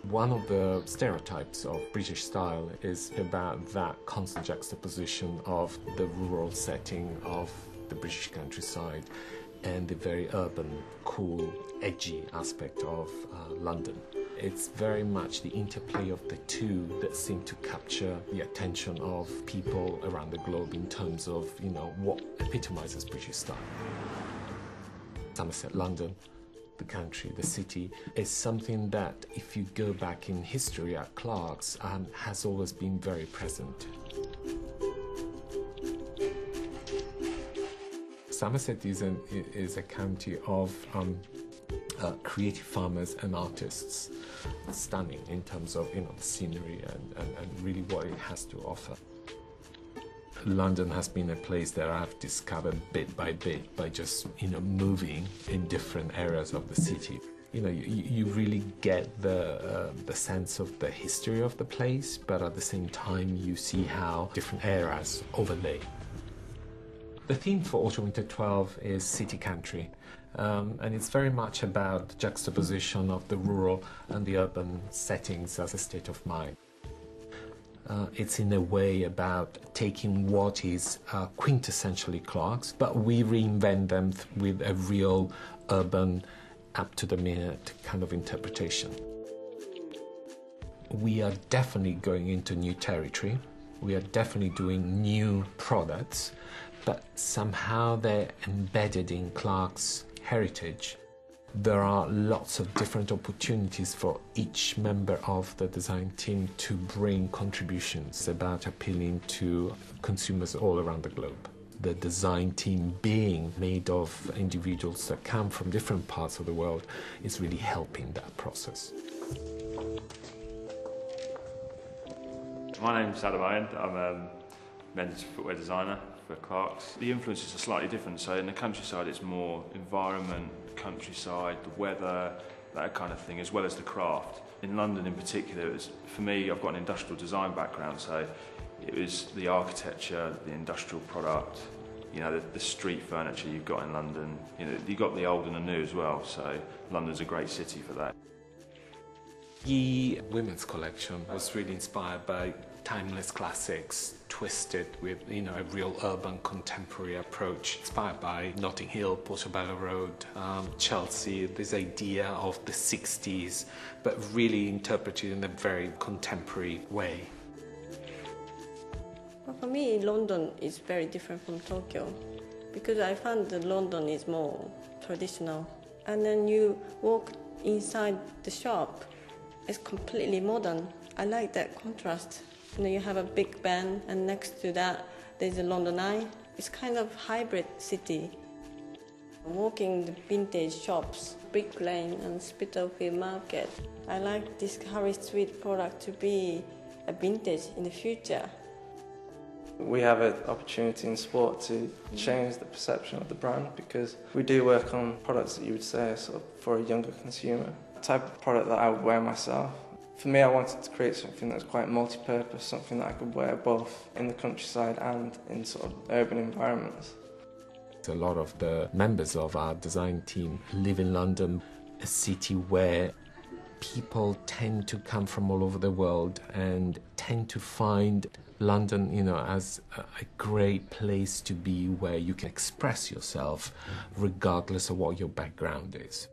One of the stereotypes of British style is about that constant juxtaposition of the rural setting of the British countryside and the very urban, cool, edgy aspect of London. It's very much the interplay of the two that seem to capture the attention of people around the globe in terms of, what epitomizes British style. Somerset, London, the country, the city, is something that, if you go back in history at Clark's, has always been very present. Somerset is a county of creative farmers and artists. Stunning in terms of the scenery and really what it has to offer. London has been a place that I've discovered bit by bit by just moving in different areas of the city. You really get the sense of the history of the place, but at the same time you see how different eras overlay. The theme for Autumn/Winter 12 is city country, and it's very much about the juxtaposition of the rural and the urban settings as a state of mind. It's in a way about taking what is quintessentially Clark's, but we reinvent them with a real urban, up-to-the-minute kind of interpretation. We are definitely going into new territory. We are definitely doing new products, but somehow they're embedded in Clark's heritage. There are lots of different opportunities for each member of the design team to bring contributions about appealing to consumers all around the globe. The design team, being made of individuals that come from different parts of the world, is really helping that process. My name's Adam Owen. I'm a men's footwear designer for Clark's. The influences are slightly different, so in the countryside it's more environment, countryside, the weather, that kind of thing, as well as the craft. In London in particular, for me, I've got an industrial design background, so it was the architecture, the industrial product, the street furniture you've got in London. You've got the old and the new as well, so London's a great city for that. The women's collection was really inspired by timeless classics, twisted with a real urban contemporary approach, inspired by Notting Hill, Portobello Road, Chelsea, this idea of the 60s, but really interpreted in a very contemporary way. Well, for me, London is very different from Tokyo, because I found that London is more traditional. And then you walk inside the shop, it's completely modern. I like that contrast. You have a Big Ben, and next to that there's a London Eye. It's kind of hybrid city. Walking the vintage shops, Brick Lane and Spitalfield Market. I like this Harry Street product to be a vintage in the future. We have an opportunity in sport to change the perception of the brand, because we do work on products that you would say are sort of for a younger consumer. The type of product that I would wear myself. For me, I wanted to create something that's quite multi-purpose, something that I could wear both in the countryside and in sort of urban environments. A lot of the members of our design team live in London, a city where people tend to come from all over the world and tend to find London, as a great place to be, where you can express yourself regardless of what your background is.